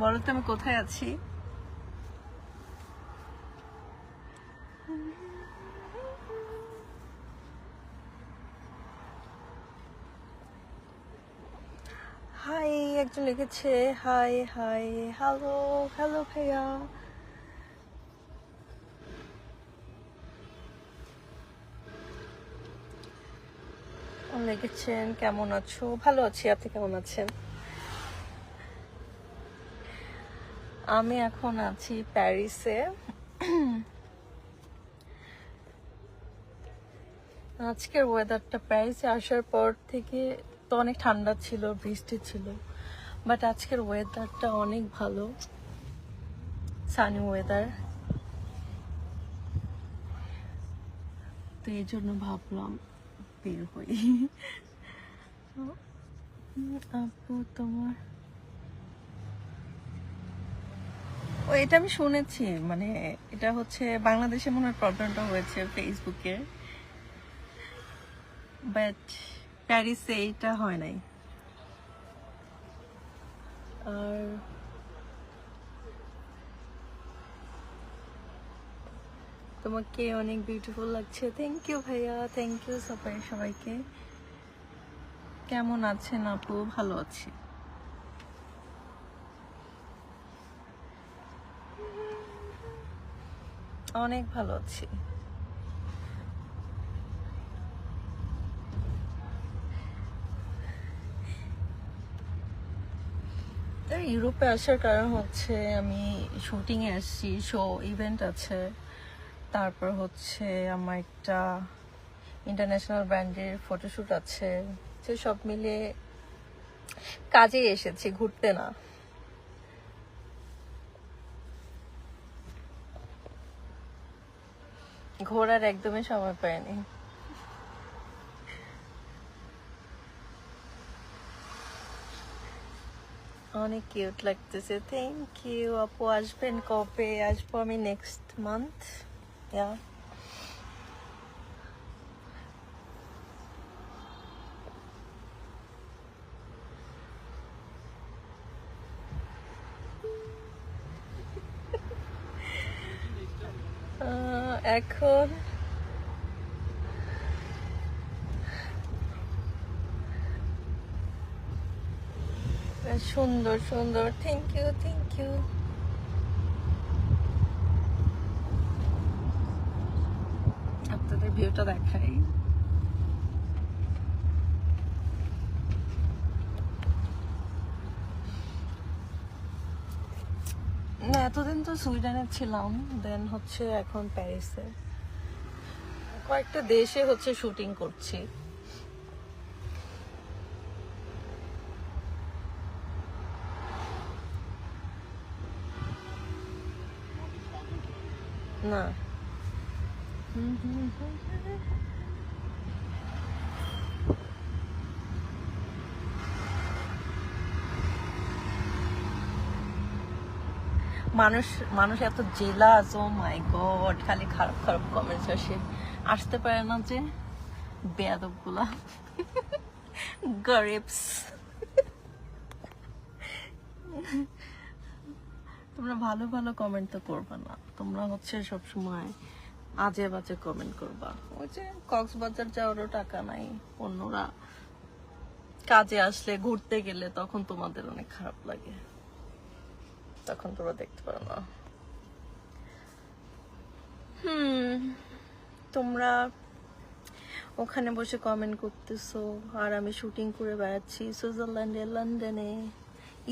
বলো তো আমি কোথায় আছি? হাই, একজন লিখেছে হাই হাই, হ্যালো হ্যালো ভাইয়া। লিখেছেন কেমন আছো? ভালো আছি, আপনি কেমন আছেন? আমি এখন আছি প্যারিসে। আজকের ওয়েদারটা, প্যারিসে আসার পর থেকে তো অনেক ঠান্ডা ছিল, বৃষ্টি ছিল, বাট আজকের ওয়েদারটা অনেক ভালো, সানি ওয়েদার। তো এই জন্য ভাবলাম বের হই। আপু তোমার এটা আমি শুনেছি, মানে এটা হচ্ছে বাংলাদেশে মনে হয় প্রবলেমটা হয়েছে ফেসবুকে, বাট প্যারিসে এইটা হয় নাই। আর তোমাকে অনেক বিউটিফুল লাগছে। থ্যাংক ইউ ভাইয়া, থ্যাংক ইউ সবাইকে। কেমন আছেন আপু? ভালো আছি। অনেক ভালো আছি। ইউরোপে আসার কারণ হচ্ছে আমি শুটিং এ আসছি, শো ইভেন্ট আছে, তারপর হচ্ছে আমার একটা ইন্টারন্যাশনাল ব্র্যান্ডের ফটোশুট আছে, সব মিলে কাজে এসেছি, ঘুরতে না। ঘোরার একদমই সময় পাইনি। অনেক কিউট লাগতেছে, থ্যাংক ইউ আপু। আসবেন কবে? আসবো আমি নেক্সট মান্থ। ইয়া, এখন সুন্দর সুন্দর, থ্যাংক ইউ থ্যাংক ইউ। আপনাদের ভিউটা দেখাই। না, এতদিন তো সুইডেনে ছিলাম, দেন হচ্ছে এখন প্যারিসে, কয়েকটা দেশে হচ্ছে শুটিং করছি। না, মানুষ মানুষ এত জেলাস, ও মাই গড, খালি খারাপ খারাপ কমেন্টস আসে, আসতে পারে না যে বেয়াদব গুলা, গরিবস। তোমরা ভালো ভালো কমেন্ট তো করবা না, তোমরা হচ্ছে সবসময় আজে বাজে কমেন্ট করবা। ওই যে কক্সবাজার যাওয়ারও টাকা নাই, অন্যরা কাজে আসলে, ঘুরতে গেলে তখন তোমাদের অনেক খারাপ লাগে, তখন তোমরা দেখতে পারো না। তোমরা ওখানে বসে কমেন্ট করতেছো আর আমি শুটিং করে বেড়াচ্ছি সুইজারল্যান্ডে, লন্ডনে,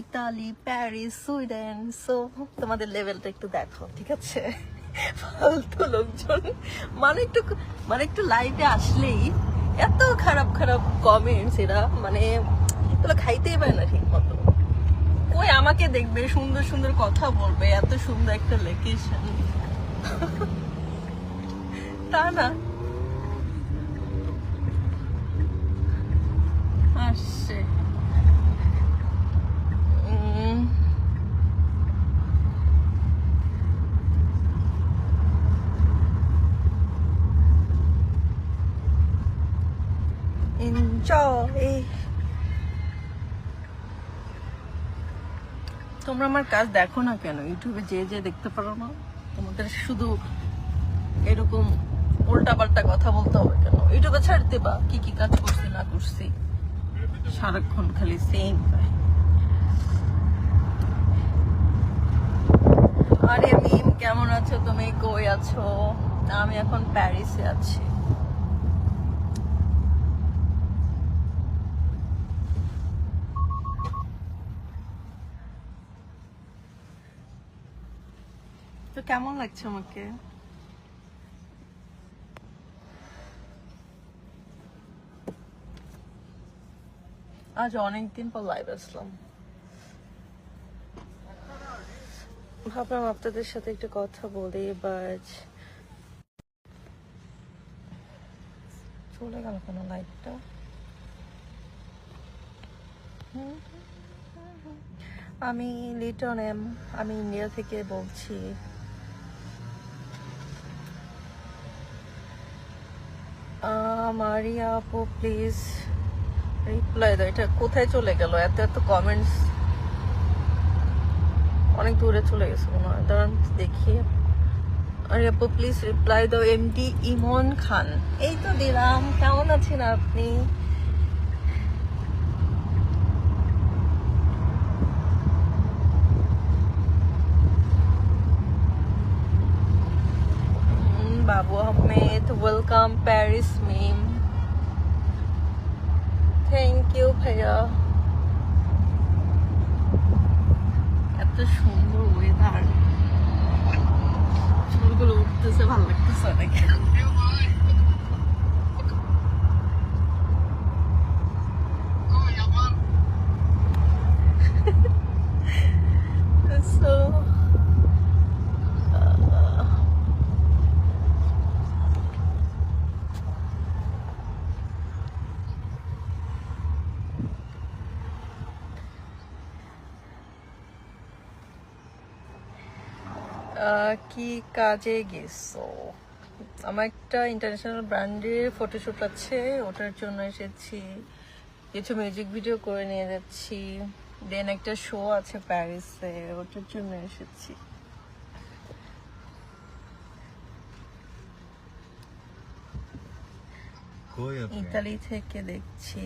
ইতালি, প্যারিস, সুইডেন। সো তোমাদের লেভেলটা একটু দেখো, ঠিক আছে? ফালতু লোকজন, মানে একটু লাইভে আসলেই এত খারাপ খারাপ কমেন্টস, এরা মানে এগুলো খাইতেই পারে না ঠিক মতো। ওই আমাকে দেখবে, সুন্দর সুন্দর কথা বলবে, এত সুন্দর একটা লোকেশন, তা না আসছে। এনজয়। তো তোমরা আমার কাজ দেখো না কেন? ইউটিউবে যে যে দেখতে পারো না? তোমাদের শুধু এরকম উল্টাপাল্টা কথা বলতে হবে কেন? ইউটিউবে ছাড়তে বা কি কি কাজ করছি না করছি, সারাক্ষণ খালি সেম। আরে মিম, কেমন আছো তুমি? কই আছো? আমি এখন প্যারিসে আছি। তো কেমন লাগছে আমাকে? আজ অনেকদিন পর লাইভ আসলাম, ভাবলাম আপনাদের সাথে একটু কথা বলি। বাট চলে গেল কেন লাইভটা? আমি লিটন এম, আমি ইন্ডিয়া থেকে বলছি। মারিয়া আপু প্লিজ রিপ্লাই দাও। এটা কোথায় চলে গেল? এত এত কমেন্টস, অনেক দূরে চলে গেছে মনে হয়। দাঁড়ান দেখি। আরে আপু প্লিজ রিপ্লাই দাও। এমডি ইমন খান, এই তো দিলাম। কেমন আছেন আপনি? Babu Ahmed, welcome Paris Mim. Thank you ভাইয়া। এত সুন্দর ওয়েদার, চুলগুলো উঠতেছে, ভালো লাগতেছে অনেক। So, কি কাজে গেছো? আমার একটা ইন্টারন্যাশনাল ব্র্যান্ডের ফটোশুট আছে, ওটার জন্য এসেছি। কিছু মিউজিক ভিডিও করে নিয়ে যাচ্ছি। দেন একটা শো আছে প্যারিসে, ওটার জন্য এসেছি। ইতালি থেকে দেখছি।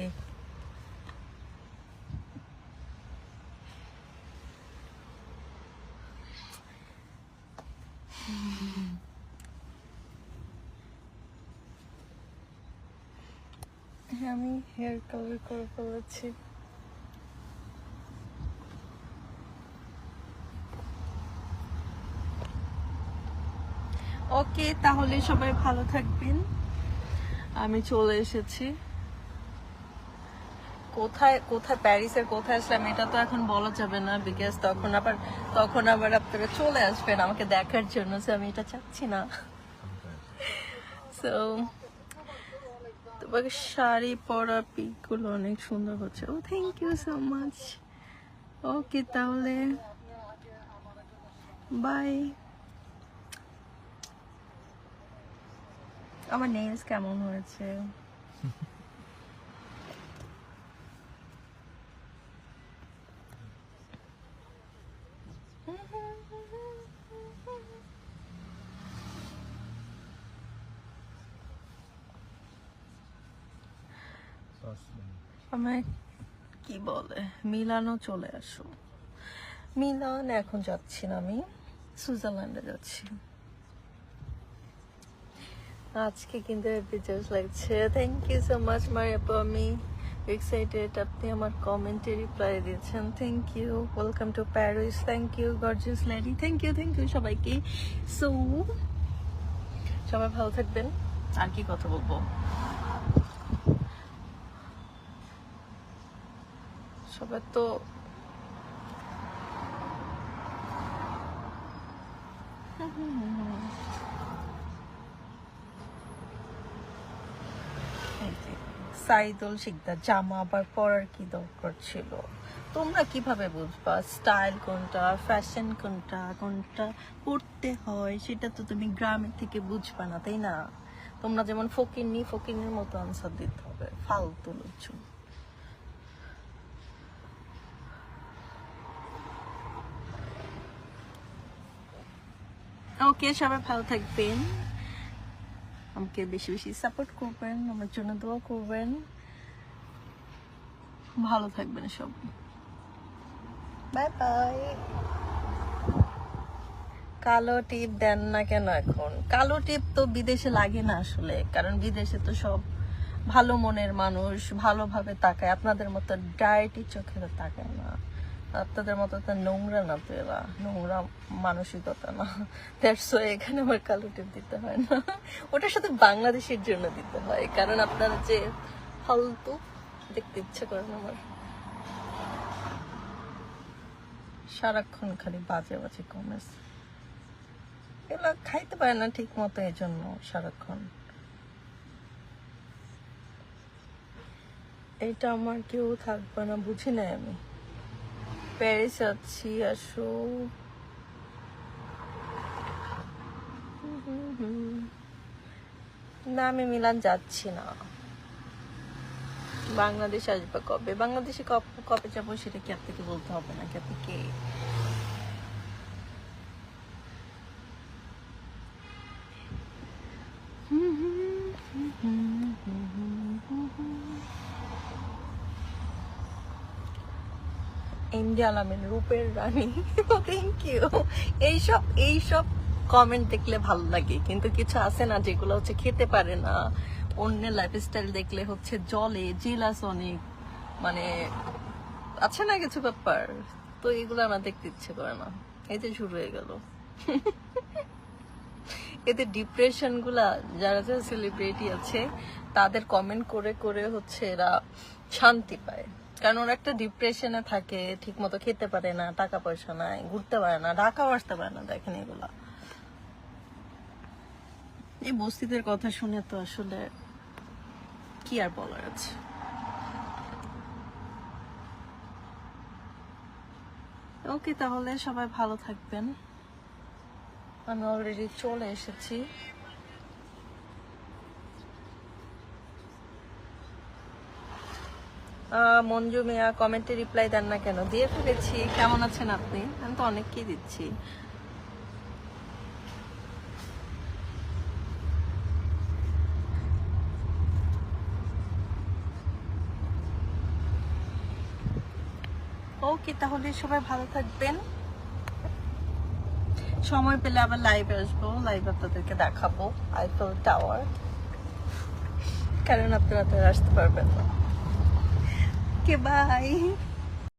আমি হেয়ার কালার করে ফেলেছি। ওকে, তাহলে সবাই ভালো থাকবেন। আমি চলে এসেছি। কোথায় কোথায় প্যারিসের কোথায় আসলাম এটা তো এখন বলা যাবে না, বিকজ তখন আবার আপনারা চলে আসবেন আমাকে দেখার জন্য। সো আমি এটা চাচ্ছি না। সো তোমাকে শাড়ি পরা পিকগুলো অনেক সুন্দর হচ্ছে। ও থ্যাংক ইউ সো মাচ। ওকে তাহলে বাই। আমার নেলস কেমন হয়েছে? আমায় কি বলে, মিলানো চলে আসো। মিলান এখন যাচ্ছি না, আমি সুইজারল্যান্ডে যাচ্ছি। আজকে কিন্তু জাস্ট লাগছে। থ্যাংক ইউ সো মাচ মারিয়াপু, আমি এক্সাইটেড আপনি আমার কমেন্টে রিপ্লাই দিয়েছেন। Thank you. Welcome to Paris. Thank you gorgeous lady. Thank you সবাইকে। সো সবাই ভালো থাকবেন। আর কি কথা বলবো, সবার তো সাইদুল শিকদার, জামা আবার পরার কি দরকার ছিল? তোমরা কিভাবে বুঝবা স্টাইল কোনটা, ফ্যাশন কোনটা, কোনটা পড়তে হয়? সেটা তো তুমি গ্রামের থেকে বুঝবা না, তাই না? তোমরা যেমন ফকিরনির মতো আনসার দিতে হবে, ফালতু লোকজন। ওকে, সবাই ভালো থাকবেন, আমাকে বেশি বেশি সাপোর্ট করবেন, আমার জন্য দোয়া করবেন, ভালো থাকবেন সব। Bye bye. কালো টিপ দেন না কেন এখন? কালো টিপ তো বিদেশে লাগে না আসলে, কারণ বিদেশে তো সব ভালো মনের মানুষ, ভালোভাবে তাকায়, আপনাদের মতো ডায়েটি চোখে তো তাকায় না, আপনাদের মতো তো নোংরা না, তো এরা নোংরা মানসিকতা না। দ্যাটস ওয়াই এখানে আমার কালো টিপ দিতে হয় না, ওটা শুধু বাংলাদেশের জন্য দিতে হয়, কারণ আপনারা যে ফালতু দেখতে ইচ্ছে করেন আমার, সারাক্ষণ খালি বাজে বাজে কমেন্টস, এগুলো খাইতে পারে না ঠিক মতো, এই জন্য সারাক্ষণ। এটা আমার কেউ থাকবে না, বুঝি না আমি। প্যারিস আছি, আসো। না, আমি মিলান যাচ্ছি না। বাংলাদেশ আসবে কবে? বাংলাদেশে কবে যাবো সেটা কি আপনাকে বলতে হবে না? কি আপনি কে? ইন্ডিয়া আলামিন, রূপের রানী, থ্যাংক ইউ। এইসব কমেন্ট দেখলে ভালো লাগে, কিন্তু কিছু আছে না যেগুলো হচ্ছে খেতে পারে না, অন্যের লাইফস্টাইল দেখলে হচ্ছে জলে জেলাস অনেক, মানে আছে না কিছু ব্যাপার, তো এগুলো আমার দেখতে ইচ্ছে করে না। এই যে শুরু হয়ে গেল এতে ডিপ্রেশন গুলা, যারা যারা সেলিব্রিটি আছে তাদের কমেন্ট করে করে হচ্ছে এরা শান্তি পায়, কারণ ওরা একটা ডিপ্রেশনে থাকে, ঠিক মতো খেতে পারে না, টাকা পয়সা নাই, ঘুরতে পারে না, ঢাকাও আসতে পারে না। দেখেন এগুলা, এই বস্তিদের কথা শুনে তো আসলে কি আর বলার আছে। ওকে, তাহলে সবাই ভালো থাকবেন, আমি অলরেডি চলে এসেছি। মঞ্জু মিয়া কমেন্টে রিপ্লাই দেন না কেন? দিয়ে ফেলেছি। কেমন আছেন আপনি? আমি তো অনেককেই দিচ্ছি। ওকে, তাহলে সবাই ভালো থাকবেন, সময় পেলে আবার লাইভে আসবো, লাইভে আপনাদেরকে দেখাবো আইফেল টাওয়ার, কারণ আপনারা তো আসতে পারবেন না। ওকে, বাই।